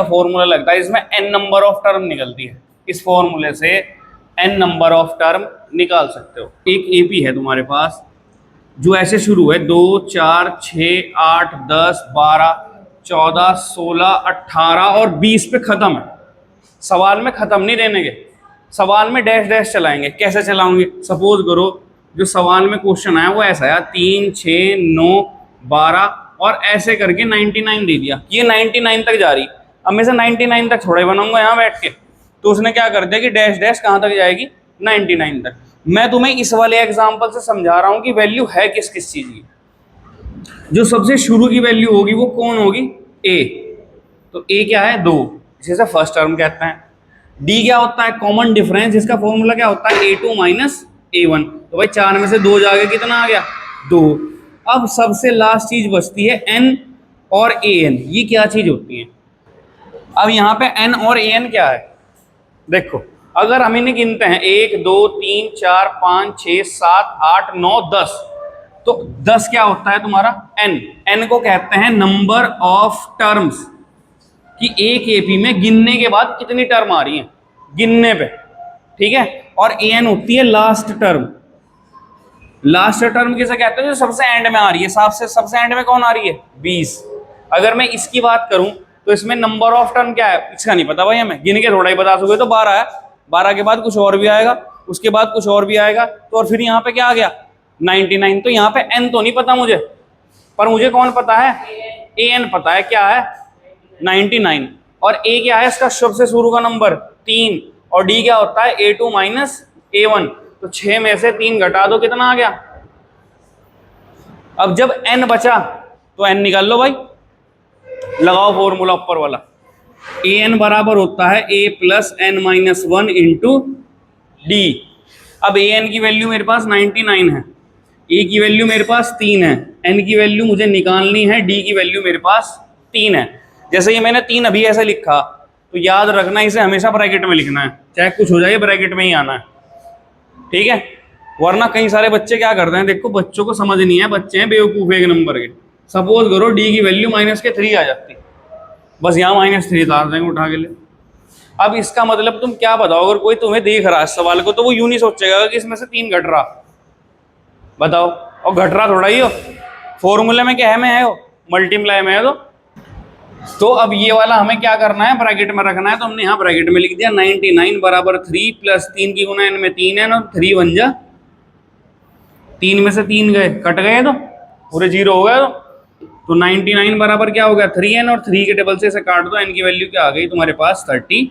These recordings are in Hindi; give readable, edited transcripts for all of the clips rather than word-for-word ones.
फॉर्मूला लगता है, इसमें n नंबर ऑफ टर्म निकलती है। इस फॉर्मूले से n नंबर ऑफ टर्म निकाल सकते हो। एक एपी है तुम्हारे पास जो ऐसे शुरू है 2 4 6 8 10 12 14 16 18 और 20 पे खत्म है। सवाल में खत्म नहीं देने के, सवाल में डैश डैश चलाएंगे। कैसे चलाओगे? सपोज करो जो सवाल में क्वेश्चन आया वो ऐसा है 3 6 9 12 और ऐसे करके 99 दे दिया, ये 99 तक जा रही। अब मैं से 99 तक थोड़ा ही बनाऊंगा यहाँ बैठ के, तो उसने क्या कर दिया कि डैश डैश कहाँ तक जाएगी? 99 तक। मैं तुम्हें इस वाले एग्जाम्पल से समझा रहा हूँ कि वैल्यू है किस किस चीज की। जो सबसे शुरू की वैल्यू होगी वो कौन होगी? ए। तो ए क्या है? 2, जिसे फर्स्ट टर्म कहते हैं। डी क्या होता है? कॉमन डिफरेंस, जिसका फॉर्मूला क्या होता है? A2 minus A1। तो भाई 4 में से 2 जाके कितना आ गया? 2। अब सबसे लास्ट चीज बचती है n और an। ये क्या चीज होती है? अब यहाँ पे n और an क्या है? देखो, अगर हम इन्हें गिनते हैं 1 2 3 4 5 6 7 8 9 10, तो 10 क्या होता है तुम्हारा? n को कहते हैं नंबर ऑफ टर्म्स, कि एक एपी में गिनने के बाद कितनी टर्म आ रही है गिनने पे, ठीक है। और an होती है लास्ट टर्म। लास्ट टर्म किसे कहते हैं? जो सबसे एंड में आ रही है। सबसे एंड में कौन आ रही है? 20। अगर मैं इसकी बात करूं तो इसमें नंबर ऑफ टर्म क्या है? इसका नहीं पता भाई हमें, गिन के थोड़ा ही बता सकोगे। तो 12 है, 12 के बाद कुछ और भी आएगा, उसके बाद कुछ और भी आएगा, तो और फिर यहाँ पे क्या आ गया? 99। तो यहाँ पे n तो नहीं पता मुझे, पर मुझे कौन पता है? an पता है। क्या है? 99। और a क्या है? इसका सबसे शुरू का नंबर 3। और d क्या होता है? A2 minus A1। तो 6 में से 3 घटा दो, कितना आ गया? अब जब n बचा तो n निकाल लो भाई, लगाओ फॉर्मूला ऊपर वाला। an बराबर होता है a plus n minus 1 into D. अब an की वैल्यू मेरे पास 99 है, a की वैल्यू मेरे पास 3 है, n की वैल्यू मुझे निकालनी है, d की वैल्यू मेरे पास 3 है। जैसे ये मैंने 3 अभी ऐसे लिखा, तो याद रखना इसे हमेशा ब्रैकेट में लिखना है, चाहे कुछ हो जाए ब्रैकेट में ही आना है, ठीक है। वरना कई सारे बच्चे क्या करते हैं, देखो बच्चों को समझ नहीं है, बच्चे हैं बेवकूफ एक नंबर के। सपोज करो डी की वैल्यू -3 आ जाती, बस यहाँ -3 डाल देंगे उठा के ले। अब इसका मतलब तुम क्या बताओ, अगर कोई तुम्हें देख रहा है इस सवाल को तो वो यूं नहीं सोचेगा कि इसमें से 3 घट रहा, बताओ। और घट रहा थोड़ा ही हो, फॉर्मूले में क्या है, में है हो, मल्टीप्लाई में है। तो अब ये वाला हमें क्या करना है? ब्रैकेट में रखना है। तो हमने यहाँ ब्रैकेट में लिख दिया 99 बराबर 3 प्लस 3 की गुना n में 3 है ना, 3 बन जा, 3 में से 3 गए, कट गए तो पूरे 0 हो गए। तो 99 बराबर क्या हो गया? 3n, और 3 के टेबल से इसे काट दो, n की वैल्यू क्या आ गई तुम्हारे पास? 33,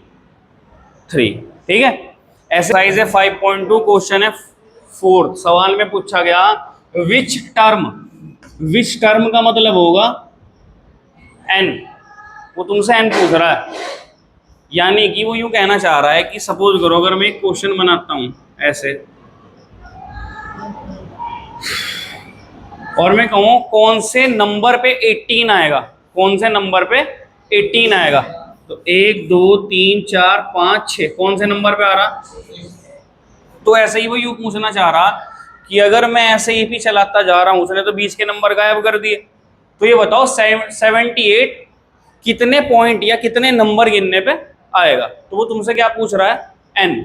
ठीक है। एक्सरसाइज है 5.2, क्वेश्चन है 4। सवाल में पूछा गया विच टर्म का मतलब होगा n। वो तुमसे n पूछ रहा है, यानी कि वो यूं कहना चाह रहा है कि सपोज करो अगर मैं एक क्वेश्चन बनाता हूं ऐसे, और मैं कहूं कौन से नंबर पे 18 आएगा, कौन से नंबर पे 18 आएगा, तो 1 2 3 4 5 6 कौन से नंबर पे आ रहा? तो ऐसे ही वो यूं पूछना चाह रहा कि अगर मैं ऐसे ही भी चलाता जा रहा हूं, उसने तो 20 के नंबर गायब कर दिए, तो ये बताओ 78 कितने पॉइंट या कितने नंबर गिनने पे आएगा। तो वो तुमसे क्या पूछ रहा है? n।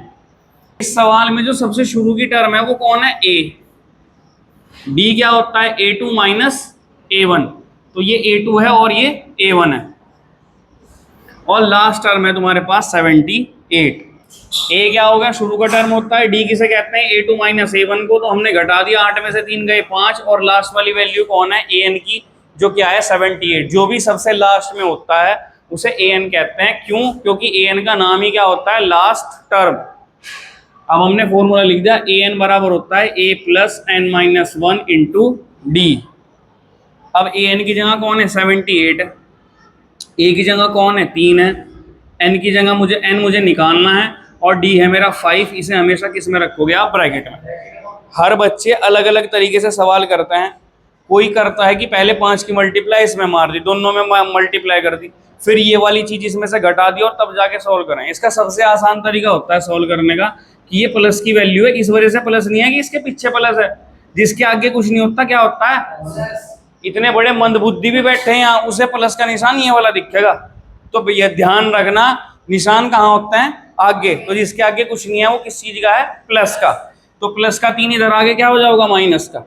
इस सवाल में जो सबसे शुरू की टर्म है वो कौन है? a। d क्या होता है? A2 minus A1। तो ये A2 है और ये A1 है, और लास्ट टर्म है तुम्हारे पास 78। a क्या होगा? शुरू का टर्म होता है। d किसे कहते हैं? A2 माइनस A1 को। तो हमने घटा दिया, 8 में से 3 गए 5, और लास्ट वाली वैल्यू कौन है? an की, जो क्या है? 78। जो भी सबसे लास्ट में होता है उसे an कहते हैं। क्यों? क्योंकि an का नाम ही क्या होता है? Last term. अब हमने फॉर्मूला लिख दिया, an बराबर होता है a plus n minus 1 into D. अब an की जगह कौन है? 78 है, a की जगह कौन है? 3 है, n की जगह मुझे निकालना है, और d है मेरा 5। इसे हमेशा किस में रखोगे आप? ब्रैकेट में। हर बच्चे अलग अलग तरीके से सवाल करते हैं। कोई करता है कि पहले 5 की मल्टीप्लाई इसमें मार दी, दोनों में मल्टीप्लाई कर दी, फिर ये वाली चीज इसमें से घटा दी और तब जाके सॉल्व करें। इसका सबसे आसान तरीका होता है सॉल्व करने का कि ये प्लस की वैल्यू है, इस वजह से प्लस नहीं है कि इसके पीछे प्लस है, जिसके आगे कुछ नहीं होता क्या होता है? इतने बड़े मंदबुद्धि भी बैठे हैं यहाँ, उसे प्लस का निशान ये वाला दिखेगा, तो भैया ध्यान रखना निशान कहाँ होता है, आगे। तो जिसके आगे कुछ नहीं है वो किस चीज का है, प्लस का। तो प्लस का 3 इधर आगे क्या हो जाएगा, माइनस का।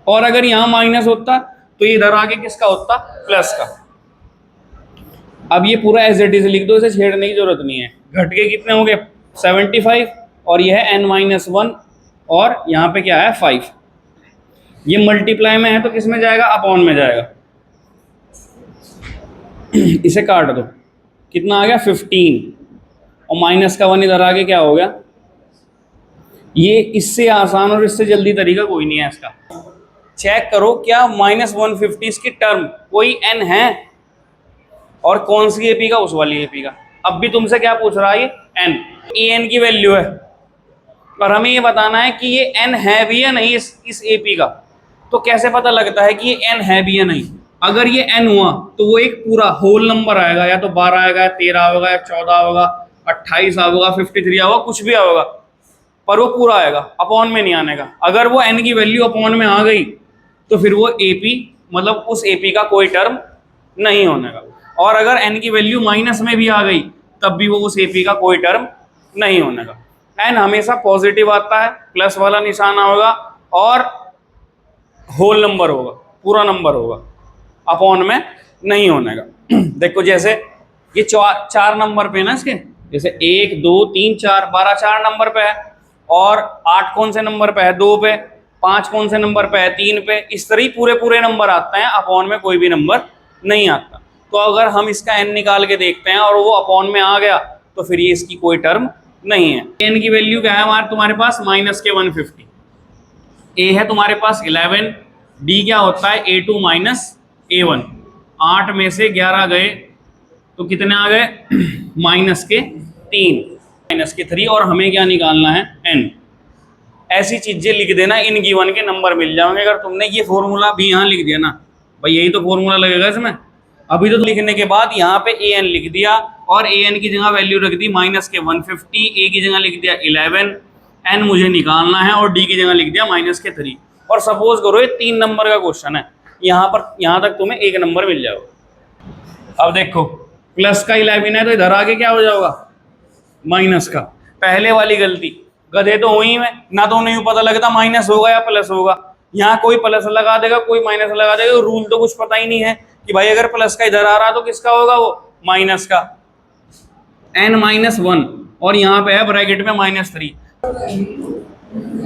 और अगर यहाँ माइनस होता तो इधर आगे किसका होता, प्लस का। अब ये पूरा एज इट इज लिख दो, इसे छेड़ने की जरूरत नहीं है। घट के कितने हो गए 75, और यह है n-1, और यहाँ पे क्या है 5। ये मल्टीप्लाई में है तो किस में जाएगा, अपॉन में जाएगा। इसे काट दो, कितना आ गया 15, और माइनस का 1 इधर आगे क्या हो गया। ये इससे आसान और इससे जल्दी तरीका कोई नहीं है इसका। चेक करो क्या -150 की टर्म कोई n है, और कौन सी एपी का, उस वाली एपी का। अब भी तुमसे क्या पूछ रहा है, ये n, ये n की वैल्यू है, और हमें ये बताना है कि ये n है भी या नहीं इस एपी का। तो कैसे पता लगता है कि ये n है भी या नहीं। अगर ये n हुआ तो वो एक पूरा होल नंबर आएगा, या तो 12 आएगा, या 13 होगा, या 14 होगा, 28 होगा, 53 होगा, कुछ भी होगा, पर वो पूरा आएगा, अपॉन में नहीं आने का। अगर वो n की वैल्यू अपॉन में आ गई तो फिर वो एपी, मतलब उस एपी का कोई टर्म नहीं होने का। और अगर n की वैल्यू माइनस में भी आ गई तब भी वो उस एपी का कोई टर्म नहीं होने का। n हमेशा पॉजिटिव आता है, प्लस वाला निशान होगा, और होल नंबर होगा, पूरा नंबर होगा, अपॉन में नहीं होने का। देखो जैसे ये 4 नंबर पे है ना इसके, जैसे 1 2 3 4, 12 4 नंबर पे है, और 8 कौन से नंबर पे है, 2 पे, 5 कौन से नंबर पे है, 3 पे। इस तरह ही पूरे नंबर आते हैं, अपॉन में कोई भी नंबर नहीं आता। तो अगर हम इसका n निकाल के देखते हैं और वो अपॉन में आ गया तो फिर ये इसकी कोई टर्म नहीं है। n की वैल्यू क्या है हमारे तुम्हारे पास, -150। a है तुम्हारे पास 11, d क्या होता है a2 - a1। 8 में से 11 गए तो कितने आ गए, -3, और हमें क्या निकालना है, n। ऐसी चीजें लिख देना, इन गिवन के नंबर मिल जाएंगे। अगर तुमने ये फॉर्मूला भी यहाँ लिख दिया ना, भाई यही तो फॉर्मूला लगेगा इसमें। अभी तो लिखने के बाद यहाँ पे an लिख दिया, और an की जगह वैल्यू रख दी -150, a की जगह लिख दिया 11, n मुझे निकालना है, और d की जगह लिख दिया -3। और सपोज करो ये 3 नंबर का क्वेश्चन है, यहाँ तक तुम्हें 1 नंबर मिल जाएगा। अब देखो प्लस का 11 है तो इधर आगे क्या हो जाएगा, माइनस का। पहले वाली गलती, गधे तो हुई में ना, तो नहीं पता लगता माइनस होगा या प्लस होगा। यहाँ कोई प्लस लगा देगा, कोई माइनस लगा देगा, रूल तो कुछ पता ही नहीं है कि भाई अगर प्लस का इधर आ रहा तो किसका होगा, वो माइनस का। n-1, और यहाँ पे है ब्रैकेट में -3,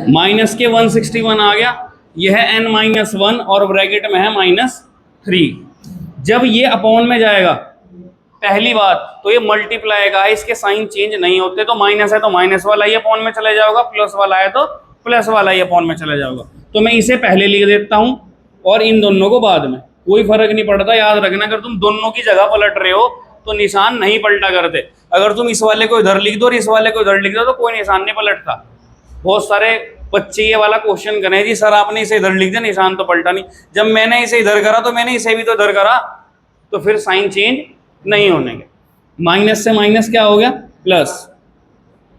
माइनस के 161 आ गया, यह है n-1 और ब्रैकेट में है -3। जब ये अपॉन में जाएगा, पहली बात तो ये मल्टीप्लाई का है, इसके साइन चेंज नहीं होते। तो माइनस है तो माइनस वाला ही अपॉन में चले जाओगा, प्लस वाला है तो प्लस वाला ही अपॉन में चले जाओगा। तो मैं इसे पहले लिख देता हूं और इन दोनों को बाद में, कोई फर्क नहीं पड़ता। याद रखना, अगर तुम दोनों की जगह पलट रहे हो तो निशान नहीं पलटा करते। अगर तुम इस वाले को इधर लिख दो और इस वाले को इधर लिख दो तो कोई निशान नहीं पलटता। बहुत सारे बच्चे ये वाला क्वेश्चन करें, जी सर आपने इसे इधर लिख दिया, निशान तो पलटा नहीं। जब मैंने इसे इधर करा तो मैंने इसे भी तो इधर करा, तो फिर साइन चेंज नहीं होने के। माइनस से माइनस क्या हो गया, प्लस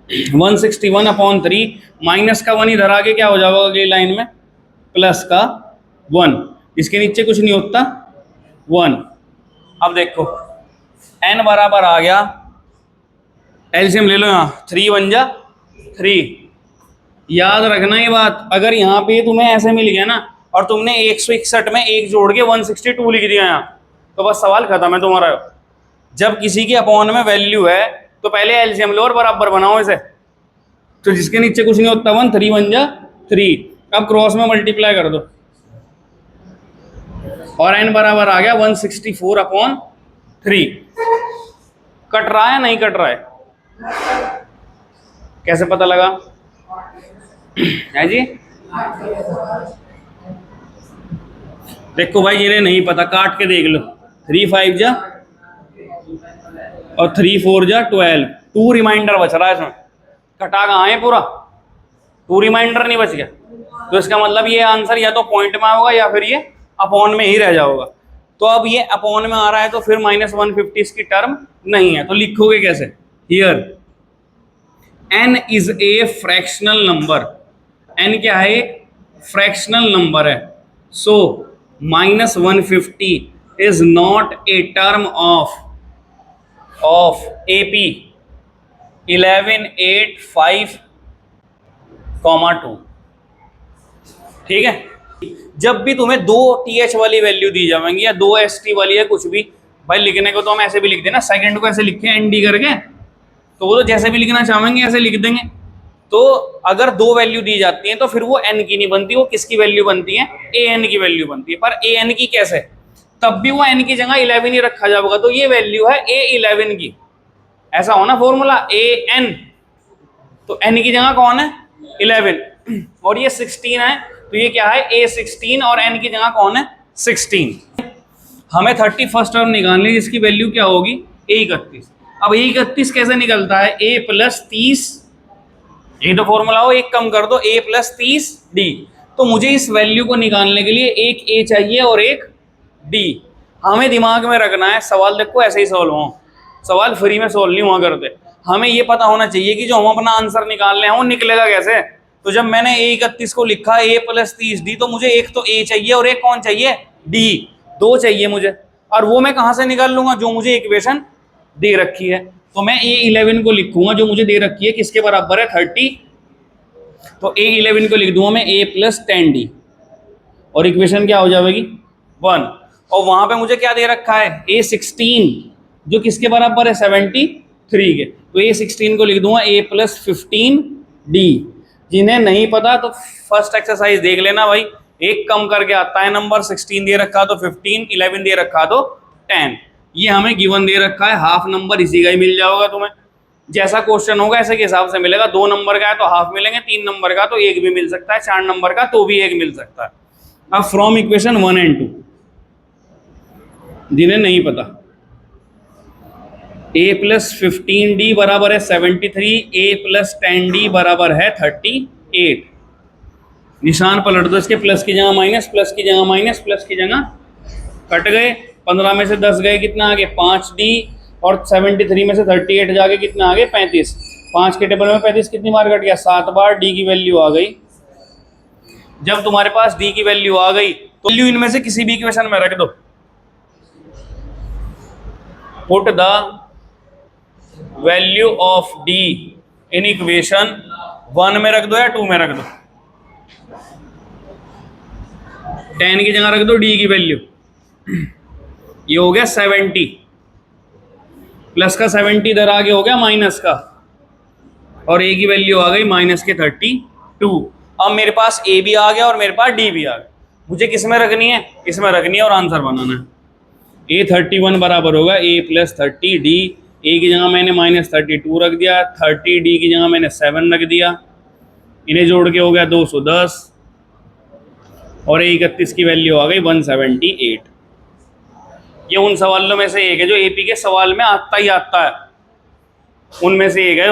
161/3, माइनस का 1 इधर आगे क्या हो जाएगा अगली लाइन में, प्लस का 1, इसके नीचे कुछ नहीं होता 1। अब देखो n बराबर आ गया, एलसीएम ले लो, यहाँ 3 1 जा 3। याद रखना ये बात, अगर यहाँ पे तुम्हें ऐसे मिल गया ना और तुमने 161 में 1 जोड़ के 162 लिख दिया यहाँ, तो बस सवाल खत्म है तुम्हारा। जब किसी के अपॉन में वैल्यू है तो पहले एलसीएम लो और बराबर बनाओ इसे, तो जिसके नीचे कुछ नहीं होता 1, 3 1 जा 3। अब क्रॉस में मल्टीप्लाई कर दो और n बराबर आ गया 164/3। कट रहा है नहीं कट रहा है, कैसे पता लगा है जी? देखो भाई जिन्हें नहीं पता काट के देख लो, 3 5 जा और 3 4 जा 12, 2 रिमाइंडर बच रहा है इसमें। कटा कहाँ है पूरा, 2 रिमाइंडर नहीं बच गया। तो इसका मतलब ये आंसर या तो पॉइंट में होगा या फिर ये अपॉन में ही रह जाओगा। तो अब ये अपॉन में आ रहा है तो फिर -150 इसकी टर्म नहीं है। तो लिखोगे कैसे, here n is a fractional number. n क्या है, फ्रैक्शनल नंबर है। सो -150 is not a term of of AP 11,8,5,2। ठीक है, जब भी तुम्हें दो TH वाली वैल्यू दी जाएंगी या दो ST वाली या कुछ भी, भाई लिखने को तो हम ऐसे भी लिख देना, सेकंड को ऐसे लिखे ND करके, तो वो तो जैसे भी लिखना चाहेंगे ऐसे लिख देंगे। तो अगर दो वैल्यू दी जाती हैं तो फिर वो n की नहीं बनती, वो किसकी वैल्यू बनती है, an की वैल्यू बनती है। पर an की कैसे, तब भी वो n की जगह 11 ही रखा जाएगा, तो ये वैल्यू है A11 की, ऐसा होना फॉर्मूला an, तो n की जगह कौन है 11 और ये 16 है, तो ये क्या है A16 और n की जगह कौन है 16। हमें 31st टर्म निकालनी है जिसकी वैल्यू क्या होगी A31। अब A31 कैसे निकलता है, A+30, ये तो फॉर्मूला हो, एक कम कर दो A+30D। तो मुझे इस वैल्यू को निकालने के लिए एक A चाहिए और एक D। हमें दिमाग में रखना है, सवाल देखो ऐसे ही सॉल्व हो, सवाल फ्री में सॉल्व नहीं हुआ करते। हमें ये पता होना चाहिए कि जो हम अपना आंसर निकाल रहे हैं वो निकलेगा कैसे। तो जब मैंने A31 को लिखा A+30D, तो मुझे एक तो A चाहिए और एक कौन चाहिए D, दो चाहिए मुझे, और वो मैं कहाँ से निकाल लूंगा, जो मुझे इक्वेशन दे रखी है। तो मैं A11 को लिखूंगा जो मुझे दे रखी है, किसके बराबर है 30, तो A11 को लिख दूंगा मैं A+10D और इक्वेशन क्या हो जाएगी 1। और वहां पे मुझे क्या दे रखा है A16 जो किसके बराबर है 73 के, तो A16 को लिख दूंगा A+15D। जिन्हें नहीं पता तो फर्स्ट एक्सरसाइज देख लेना भाई, एक कम करके आता है नंबर, 16 दे रखा तो 15, 11 दे रखा तो 10, ये हमें गिवन दे रखा है, हाफ नंबर इसी का ही मिल जाएगा तुम्हें। जैसा क्वेश्चन होगा ऐसे के हिसाब से मिलेगा, 2 नंबर का है तो हाफ मिलेंगे, 3 नंबर का तो एक भी मिल सकता है, 4 नंबर का तो भी एक मिल सकता है। अब फ्रॉम इक्वेशन 1 एंड 2 जिन्हें नहीं पता, A+15D बराबर है 73, A+10D बराबर है 38। निशान पलट दो, इसके प्लस की जगह माइनस, प्लस की जगह माइनस, प्लस की जगह कट गए, 15 में से 10 गए, कितना आगे 5D, और 73 में से 38 जाके कितना आगे 35, 5 के टेबल में 35 कितनी बार कट गया 7 बार, D की वैल्यू आ गई। जब तुम्हारे पास D की वैल्यू आ गई तो वैल्यू इनमें से किसी भी इक्वेशन में रख दो, put the value of D in equation 1 में रख दो या 2 में रख दो, 10 की जगह रख दो D की वैल्यू, ये हो गया 70, प्लस का 70 इधर आगे हो गया माइनस का, और A की वैल्यू आ गई माइनस के 32। अब मेरे पास A भी आ गया और मेरे पास D भी आ गया, मुझे किस में रखनी है, इसमें रखनी है और आंसर बनाना है। A31 बराबर होगा A+30D, A की जगह मैंने -32 रख दिया, 30D की जगह मैंने 7 रख दिया, इन्हें जोड़ के हो गया 210, और A31 की वैल्यू आ गई 178। ये उन सवालों में से एक है जो AP के सवाल में आता ही आता है, उनमें से एक है।